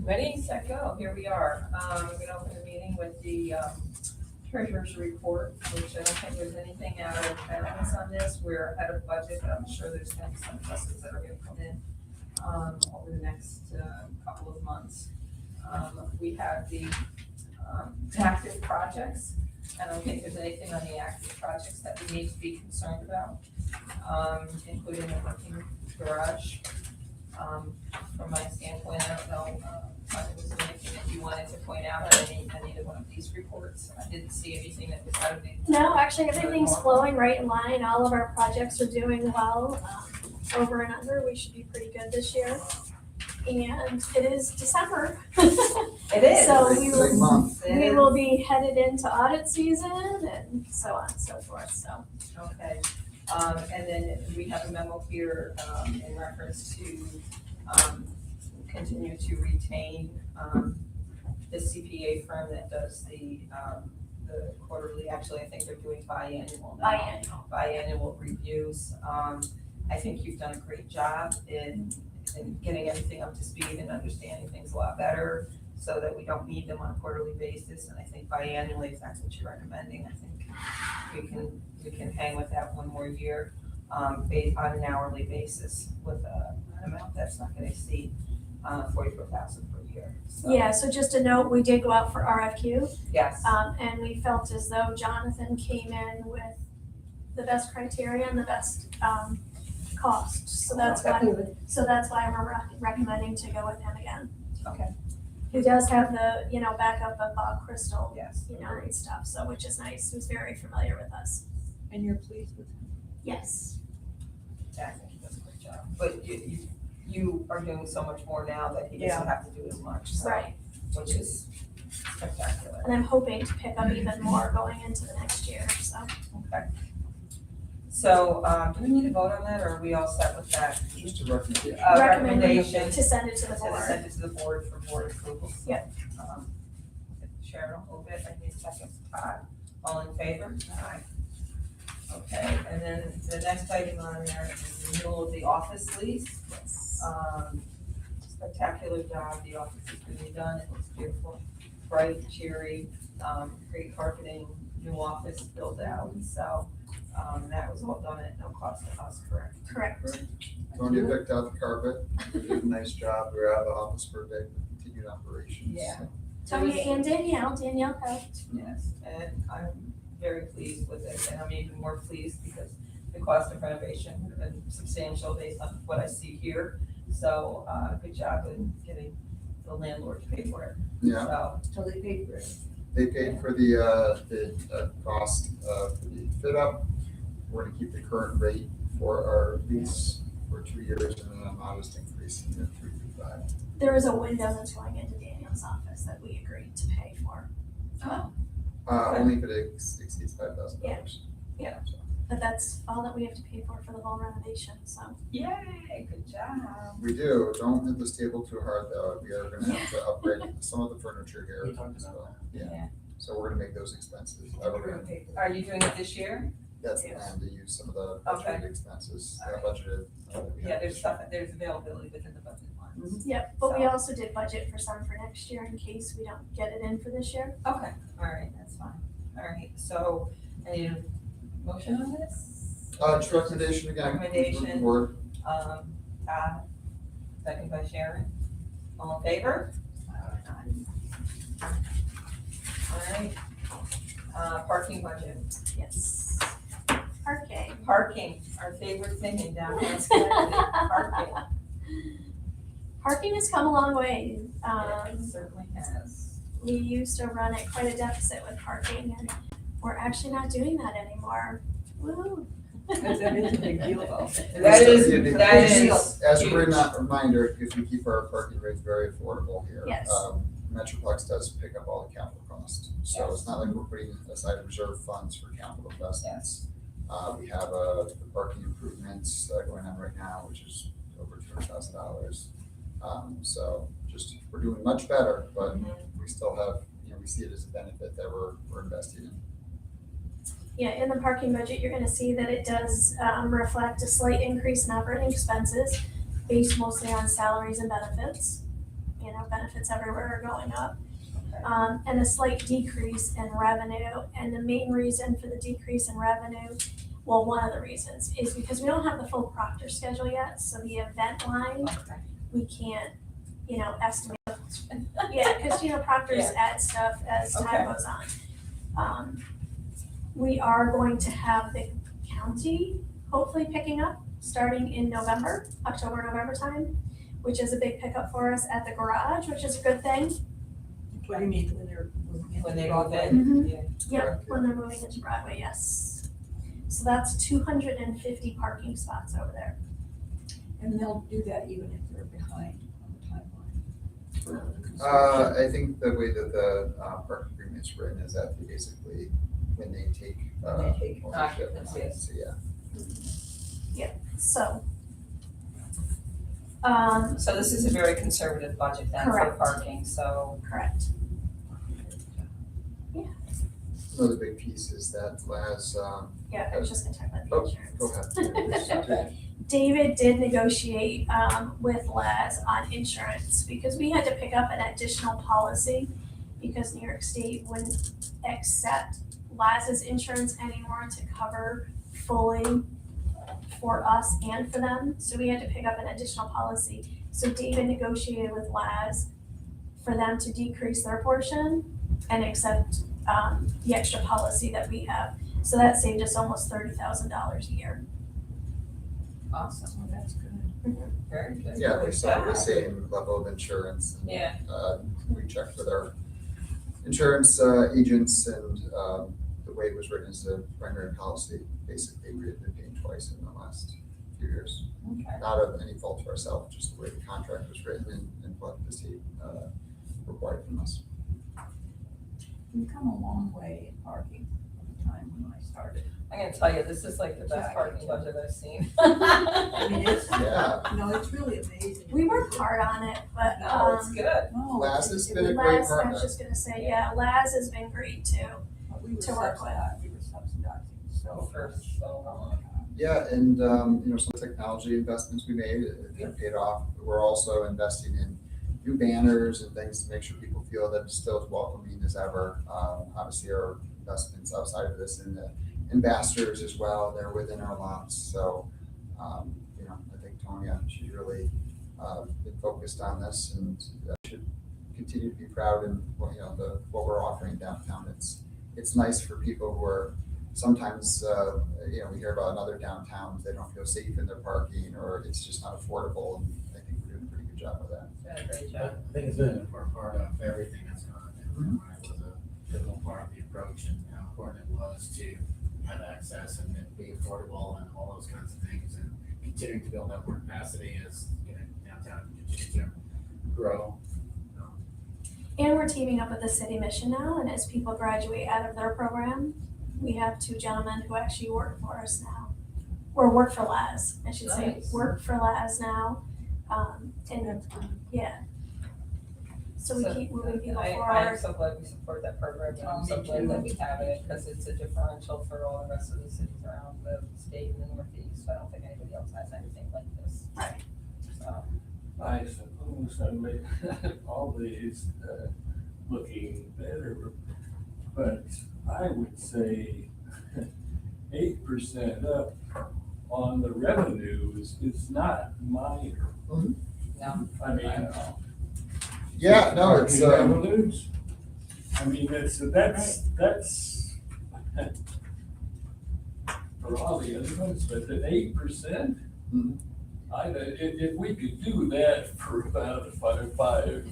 Ready, set, go, here we are. We're gonna open the meeting with the treasurer's report, which I don't think there's anything out of bounds on this. We're ahead of budget, but I'm sure there's gonna be some adjustments that are gonna come in over the next couple of months. We have the active projects. I don't think there's anything on the active projects that we need to be concerned about, including the working garage. From my standpoint, I don't know, if there was anything that you wanted to point out on any of one of these reports. I didn't see anything that was out of the. No, actually, everything's flowing right in line. All of our projects are doing well. Over and under, we should be pretty good this year. And it is December. It is. So Big month. we will be headed into audit season and so on and so forth, so. Okay, and then we have a memo here, in reference to, continue to retain, the CPA firm that does the quarterly, actually, I think they're doing biannual now. Biannual reviews. I think you've done a great job in getting everything up to speed and understanding things a lot better so that we don't need them on a quarterly basis. And I think biannually, if that's what you're recommending, I think we can hang with that one more year, based on an hourly basis with an amount that's not gonna exceed $44,000 per year. So, Yeah, so just a note, we did go out for RFQ, yes, and we felt as though Jonathan came in with the best criteria and the best, cost. So that's why we're recommending to go with him again. okay, He does have the, backup of Bob Crystal, yes. and stuff, so which is nice. He's very familiar with us. And you're pleased with him? Yes. Yeah, I think he does a great job. But you are doing so much more now that he doesn't have to do as much, so, Right. which is spectacular. And I'm hoping to pick up even more going into the next year, so. Okay. So, do we need to vote on that, or are we all set with that? Just a recommendation. Recommendation To send it to the to board. send it to the board for board approval. So, Yep. Sharon will move it, I need a second, Todd, all in favor? Aye. Okay, and then the next item on there is renewal of the office lease. Spectacular job, the office is really done, it looks beautiful, bright, cheery, great carpeting, new office built out, so, that was all done at no cost to us, correct? Correct. Tony picked out the carpet, they did a nice job, we were out of the office for a day, continued operations. Yeah. So. Tony and Danielle helped. Yes, and I'm very pleased with it, and I'm even more pleased because the cost of renovation would have been substantial based on what I see here. So, good job in getting the landlord to pay for it. Yeah, So, Totally paid for it. they paid for the cost for the fit up. We're gonna keep the current rate for our lease for 2 years and then a modest increase in year 3 through 5. There is a window that's going into Danielle's office that we agreed to pay for. oh, Only if it exceeds $5,000. Yeah. So, But that's all that we have to pay for the whole renovation, so. yay, good job. we do, don't hit this table too hard though, we are gonna have to upgrade some of the furniture here We talked as about well. Yeah. Yeah, so we're gonna make those expenses. Are you doing it this year? That's the plan to use some of the Okay. budgeted expenses, Alright. budgeted. that we Yeah, have there's this stuff, there's availability within the budget lines. Yep, but we So- also did budget for some for next year in case we don't get it in for this year. Okay, all right, that's fine. All right, so I need a motion on this? Just recommendation again. Recommendation. Board. Todd, second by Sharon. All in favor? All right. Parking budget. Yes. Parking. Parking, our favorite thing in downtown Schenectady, parking. Parking has come a long way. It certainly has. We used to run at quite a deficit with parking and we're actually not doing that anymore. Woo. That is a big deal though. That is As a huge. reminder, because we keep our parking rates very affordable here. Yes. Metroplex does pick up all the capital costs, so it's not like we're putting aside reserve funds for capital investments. We have the parking improvements going on right now, which is over $200,000. So just, we're doing much better, but we still have, we see it as a benefit that we're investing in. Yeah, in the parking budget, you're gonna see that it does reflect a slight increase in operating expenses based mostly on salaries and benefits. benefits everywhere are going up. And a slight decrease in revenue. And the main reason for the decrease in revenue, well, one of the reasons is because we don't have the full Proctor schedule yet. So the event line, Okay. we can't, estimate. Yeah, because, Proctor's add stuff as Okay. time goes on. We are going to have the county hopefully picking up starting in November, October, November time, which is a big pickup for us at the garage, which is a good thing. What do you mean when they're moving in? When they move Broadway? in, yeah. Yep, Correct, when they're moving into Broadway, yes. So that's 250 parking spots over there. And they'll do that even if they're behind on the timeline. for the construction. I think the way that the park agreement's written is that they basically, when they take When they take ownership. occupancy. So, yeah. So, So this is a very conservative budget then for Correct. parking, so. correct. Another big piece is that Laz, Yeah, I was just gonna talk about the Oh, insurance. go ahead. David did negotiate with Laz on insurance because we had to pick up an additional policy because New York State wouldn't accept Laz's insurance anymore to cover fully for us and for them. So we had to pick up an additional policy. So David negotiated with Laz for them to decrease their portion and accept the extra policy that we have. So that saved us almost $30,000 a year. Awesome, well, that's good. Very good. Yeah, they saw the Yeah. same level of insurance. And, Yeah. We checked with our insurance agents and the way it was written as a primary policy, basically we had been paying twice in the last few years. Okay. Not of any fault of ourselves, just the way the contract was written and what the state required from us. We've come a long way in parking from the time when I started. I'm gonna tell you, this is like the best parking budget I've seen. I mean, it's, Yeah. it's really amazing. We worked hard on it, but No, it's good. No, Laz has been a great Laz, I partner. was just gonna say, yeah, Laz has been great too. but we were to work with. subsidizing, we were subsidizing so. For so long. Yeah, and some technology investments we made, it paid off. We're also investing in new banners and things to make sure people feel that it's still as welcoming as ever. Obviously, our investments outside of this in the ambassadors as well, they're within our lots. So, I think Tonya, she's really been focused on this and should continue to be proud in what we're offering downtown. It's nice for people who are sometimes, we hear about in other downtowns, they don't feel safe in their parking or it's just not affordable. And I think we're doing a pretty good job with that. Yeah, great I job. think it's been an important part of everything that's gone on. It was a pivotal part of the approach and how important it was to have access and it be affordable and all those kinds of things and continuing to build up more capacity as downtown continues to grow. And we're teaming up with the City Mission now, and as people graduate out of their program, we have 2 gentlemen who actually work for us now. Or work for Laz, I should say, Nice. work for Laz now. And That's good. yeah. So we keep moving people I'm forward. so glad we support that program, and I'm Oh, so me glad too. that we have it, because it's a differential for all the rest of the cities around the state and the Northeast. I don't think anybody else has anything like this. Right. So, I suppose I may always looking better, but I would say 8% up on the revenues is not minor. no, I mean, Yeah, no, it's, parking revenues. I mean, that's for all the other ones, but at 8%. Mhm. If we could do that for about five.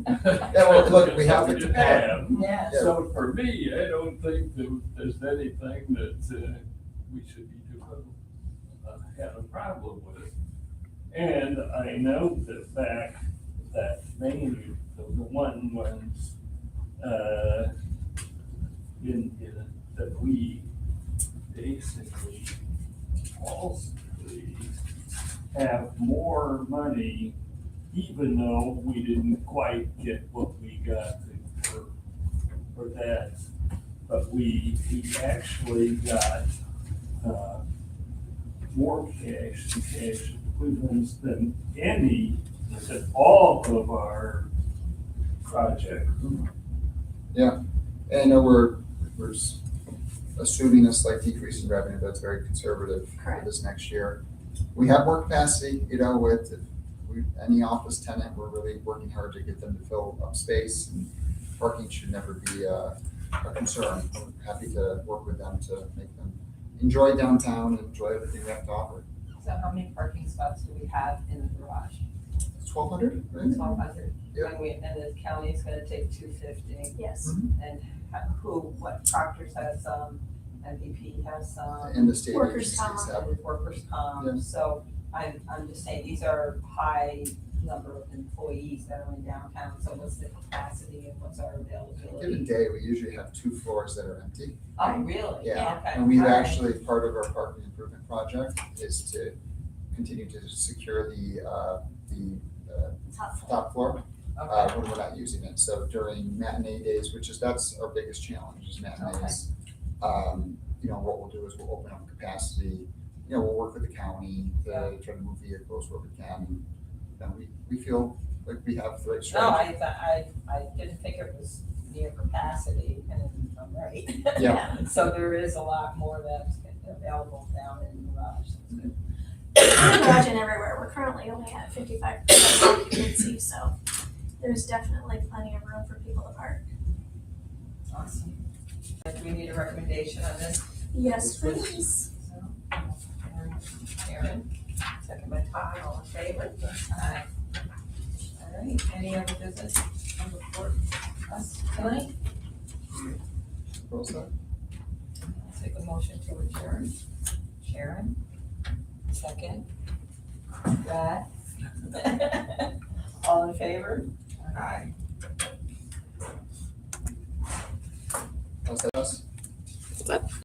Yeah, well, look, we have to have. yeah. So for me, I don't think that there's anything that we should be have a problem with. And I know the fact that mainly the ones that we basically falsely have more money, even though we didn't quite get what we got for that. But we actually got more cash and cash equivalents than any I said, all of our projects. And I know we're assuming a slight decrease in revenue, but it's very conservative for Correct. this next year. We have more capacity, you know, with any office tenant, we're really working hard to get them to fill up space, and parking should never be a concern. We're happy to work with them to make them enjoy downtown and enjoy everything we have to offer. So how many parking spots do we have in the garage? 1,200, right? 1,200. Yeah. And the county's gonna take 250. Yes. And what Proctor's has some, MVP has some. And the state Workers' agencies comp. have, And workers' Yeah. comp, so I'm just saying, these are high number of employees that are in downtown, so what's the capacity and what's our given availability? day, we usually have 2 floors that are empty. Oh, really? Yeah. Okay. And we've all right. actually, part of our parking improvement project is to continue to secure the Top floor. top floor Okay, when we're not using it. So during matinee days, that's our biggest challenge is matinees. You know, what we'll do is we'll open up capacity, you know, we'll work with the county to try to move vehicles where we can. And we feel like we have the right no, strategy. I didn't think it was near capacity, and I'm right. Yeah. So there is a lot more that's available down in the garage. That's good. In the garage and everywhere, we're currently only at 55% occupancy, so there's definitely plenty of room for people to park. Awesome. Do we need a recommendation on this? Yes, please. So, Aaron, second by Todd, all in favor? Aye. All right, any other business on the report us tonight? Well said. I'll take a motion to adjourn. Sharon, second. Brad? All in favor? Aye. How's that us?